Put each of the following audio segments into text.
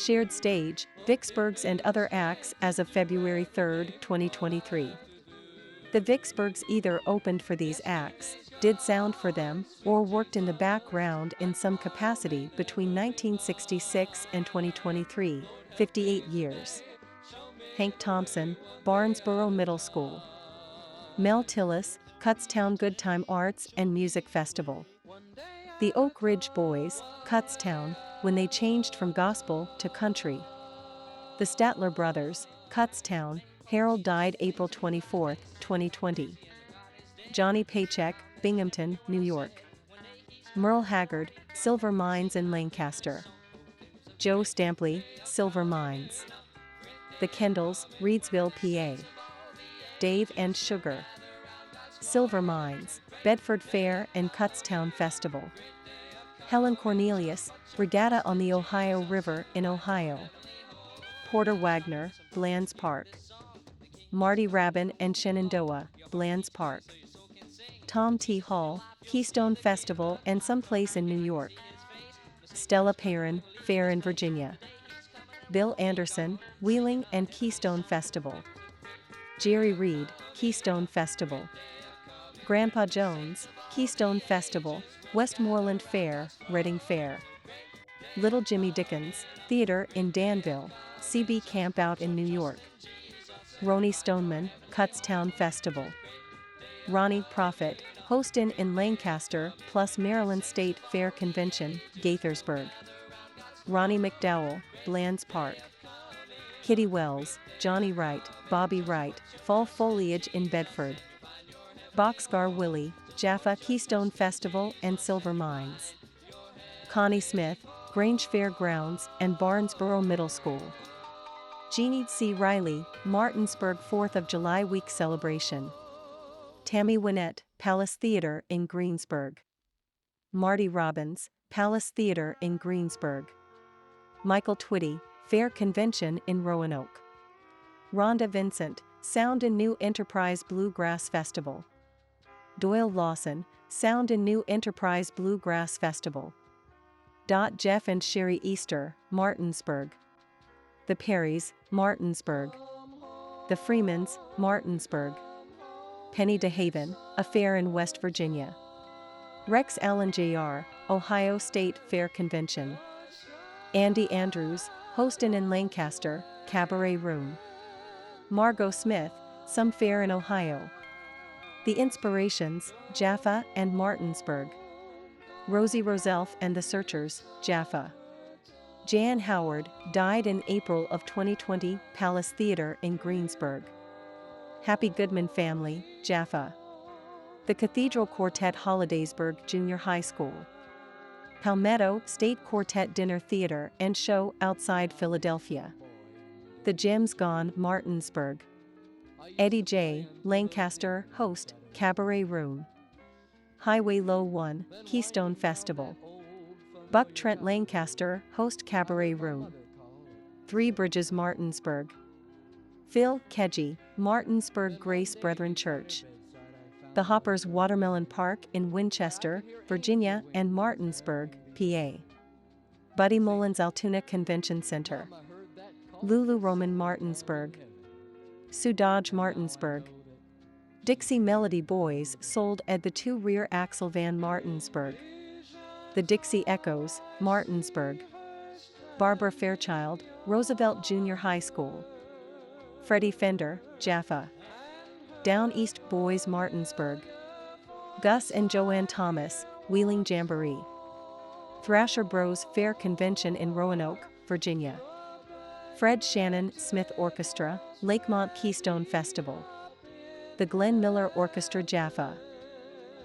Shared stage, Vicksburgs and other acts as of February 3, 2023. The Vicksburgs either opened for these acts, did sound for them, or worked in the background in some capacity between 1966 and 2023, 58 years. Hank Thompson, Barnesboro Middle School. Mel Tillis, Kutztown Good Time Arts and Music Festival. The Oak Ridge Boys, Kutztown, when they changed from gospel to country. The Statler Brothers, Kutztown, Harold died April 24, 2020. Johnny Paycheck, Binghamton, New York. Merle Haggard, Silver Mines in Lancaster. Joe Stampley, Silver Mines. The Kendalls, Reedsville, PA. Dave and Sugar. Silver Mines, Bedford Fair and Kutztown Festival. Helen Cornelius, Regatta on the Ohio River in Ohio. Porter Wagner, Bland's Park. Marty Rabin and Shenandoah, Bland's Park. Tom T. Hall, Keystone Festival and someplace in New York. Stella Perrin, Fair in Virginia. Bill Anderson, Wheeling and Keystone Festival. Jerry Reed, Keystone Festival. Grandpa Jones, Keystone Festival, Westmoreland Fair, Reading Fair. Little Jimmy Dickens, Theater in Danville, CB Campout in New York. Roni Stoneman, Kutztown Festival. Ronnie Profit, Hostin in Lancaster plus Maryland State Fair Convention, Gaithersburg. Ronnie McDowell, Bland's Park. Kitty Wells, Johnny Wright, Bobby Wright, Fall Foliage in Bedford. Boxcar Willie, Jaffa Keystone Festival and Silver Mines. Connie Smith, Grange Fairgrounds and Barnesboro Middle School. Jeannie C. Riley, Martinsburg 4th of July Week Celebration. Tammy Wynette, Palace Theater in Greensburg. Marty Robbins, Palace Theater in Greensburg. Michael Twitty, Fair Convention in Roanoke. Rhonda Vincent, Sound and New Enterprise Bluegrass Festival. Doyle Lawson, Sound and New Enterprise Bluegrass Festival. Jeff and Sherry Easter, Martinsburg. The Perrys, Martinsburg. The Freemans, Martinsburg. Penny DeHaven, a fair in West Virginia. Rex Allen Jr., Ohio State Fair Convention. Andy Andrews, Hostin in Lancaster, Cabaret Room. Margot Smith, some fair in Ohio. The Inspirations, Jaffa and Martinsburg. Rosie Roself and the Searchers, Jaffa. Jan Howard, died in April of 2020, Palace Theater in Greensburg. Happy Goodman Family, Jaffa. The Cathedral Quartet Hollidaysburg Junior High School. Palmetto State Quartet Dinner Theater and Show outside Philadelphia. The Jim's Gone, Martinsburg. Eddie J., Lancaster, host, Cabaret Room. Highway Low 1, Keystone Festival. Buck Trent Lancaster, host, Cabaret Room. Three Bridges, Martinsburg. Phil Kedgy, Martinsburg Grace Brethren Church. The Hoppers Watermelon Park in Winchester, Virginia and Martinsburg, PA. Buddy Mullins Altoona Convention Center. Lulu Roman Martinsburg. Sue Dodge Martinsburg. Dixie Melody Boys sold at the 2 Rear Axle Van Martinsburg. The Dixie Echoes, Martinsburg. Barbara Fairchild, Roosevelt Junior High School. Freddie Fender, Jaffa. Down East Boys Martinsburg. Gus and Joanne Thomas, Wheeling Jamboree. Thrasher Bros Fair Convention in Roanoke, Virginia. Fred Shannon Smith Orchestra, Lakemont Keystone Festival. The Glenn Miller Orchestra, Jaffa.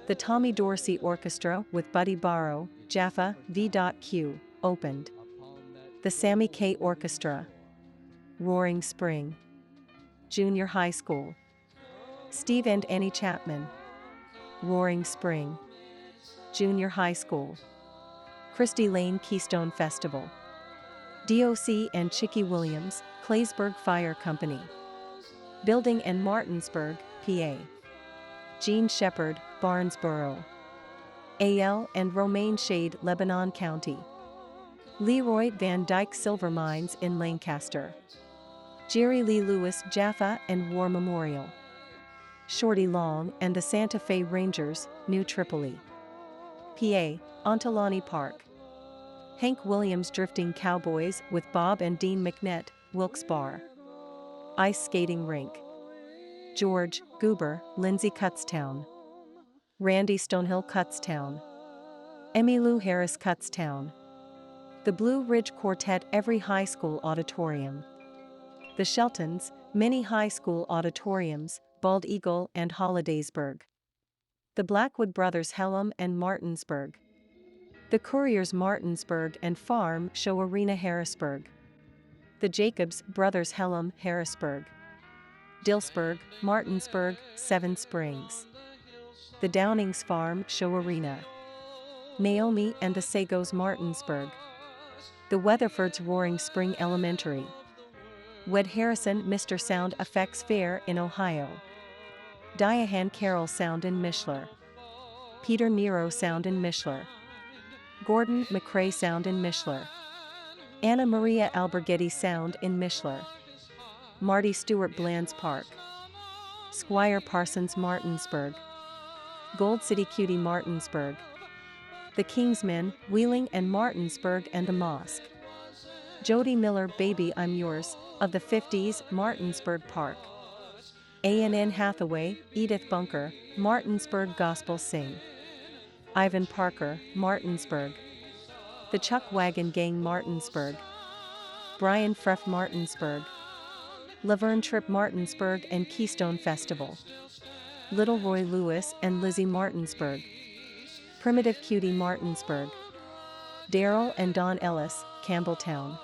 The Tommy Dorsey Orchestra with Buddy Barrow, Jaffa, V.Q, opened. The Sammy K Orchestra. Roaring Spring Junior High School. Steve and Annie Chapman. Roaring Spring Junior High School. Christy Lane Keystone Festival. DOC and Chicky Williams, Claysburg Fire Company. Building and Martinsburg, PA. Gene Shepard, Barnesboro. AL and Romaine Shade, Lebanon County. Leroy Van Dyke Silver Mines in Lancaster. Jerry Lee Lewis Jaffa and War Memorial. Shorty Long and the Santa Fe Rangers, New Tripoli, PA, Ontelaunee Park. Hank Williams Drifting Cowboys with Bob and Dean McNett, Wilkes-Barre. Ice Skating Rink. George Goober, Lindsay Kutztown. Randy Stonehill Kutztown. Emmylou Harris Kutztown. The Blue Ridge Quartet Every High School Auditorium. The Sheltons, Many High School Auditoriums, Bald Eagle and Hollidaysburg. The Blackwood Brothers Hellam and Martinsburg. The Couriers Martinsburg and Farm Show Arena Harrisburg. The Jacobs Brothers Hellam Harrisburg. Dillsburg, Martinsburg, Seven Springs. The Downings Farm Show Arena. Naomi and the Sagos Martinsburg. The Weatherfords Roaring Spring Elementary. Wed Harrison Mr. Sound Effects Fair in Ohio. Diahan Carroll Sound in Mishler. Peter Nero Sound in Mishler. Gordon McRae Sound in Mishler. Anna Maria Alberghetti Sound in Mishler. Marty Stewart Bland's Park. Squire Parsons Martinsburg. Gold City Cutie Martinsburg. The Kingsmen, Wheeling and Martinsburg and the Mosque. Jody Miller Baby I'm Yours, of the 50s, Martinsburg Park. A&N Hathaway, Edith Bunker, Martinsburg Gospel Sing. Ivan Parker, Martinsburg. The Chuck Wagon Gang Martinsburg. Brian Freff Martinsburg. Laverne Tripp Martinsburg and Keystone Festival. Little Roy Lewis and Lizzie Martinsburg. Primitive Cutie Martinsburg. Daryl and Don Ellis, Campbelltown.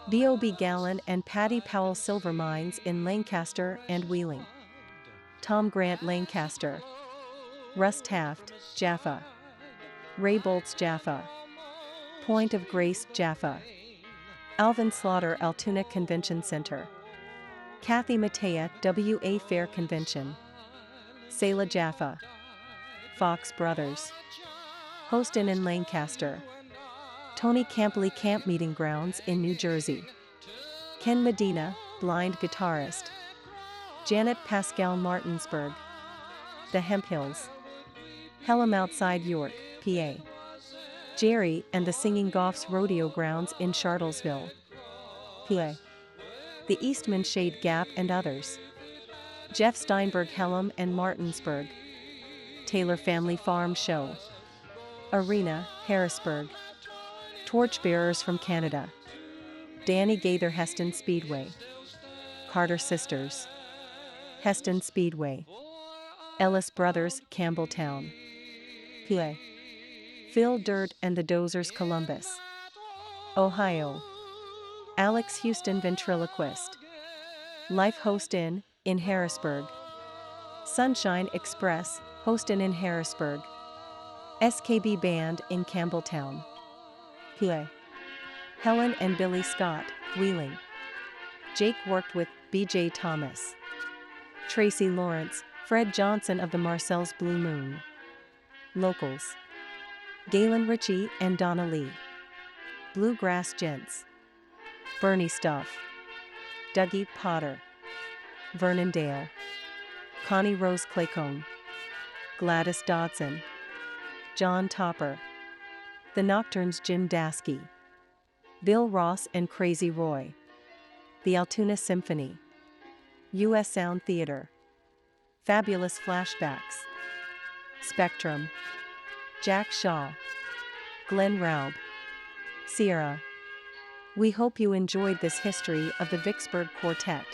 B.O.B. Gallen and Patty Powell Silver Mines in Lancaster and Wheeling. Tom Grant Lancaster. Russ Taft, Jaffa. Ray Bolts Jaffa. Point of Grace Jaffa. Alvin Slaughter Altoona Convention Center. Kathy Matea W.A. Fair Convention. Selah Jaffa. Fox Brothers. Hostin in Lancaster. Tony Campley Camp Meeting Grounds in New Jersey. Ken Medina, blind guitarist. Janet Pascal Martinsburg. The Hemp Hills. Hellam outside York, PA. Jerry and the Singing Goffs Rodeo Grounds in Charlottesville, PA. The Eastman Shade Gap and others. Jeff Steinberg Hellam and Martinsburg. Taylor Family Farm Show. Arena, Harrisburg. Torchbearers from Canada. Danny Gaither Heston Speedway. Carter Sisters. Heston Speedway. Ellis Brothers Campbelltown, PA. Phil Dirt and the Dozers Columbus, Ohio. Alex Houston Ventriloquist. Life Host in Harrisburg. Sunshine Express, Hostin in Harrisburg. SKB Band in Campbelltown, PA. Helen and Billy Scott, Wheeling. Jake worked with B.J. Thomas. Tracy Lawrence, Fred Johnson of the Marcel's Blue Moon. Locals. Galen Ritchie and Donna Lee. Bluegrass Gents. Bernie Stuff. Dougie Potter. Vernon Dale. Connie Rose Claycone. Gladys Dodson. John Topper. The Nocturnes Jim Dasky. Bill Ross and Crazy Roy. The Altoona Symphony. U.S. Sound Theater. Fabulous Flashbacks. Spectrum. Jack Shaw. Glenn Raub. Sierra. We hope you enjoyed this history of the Vicksburg Quartet.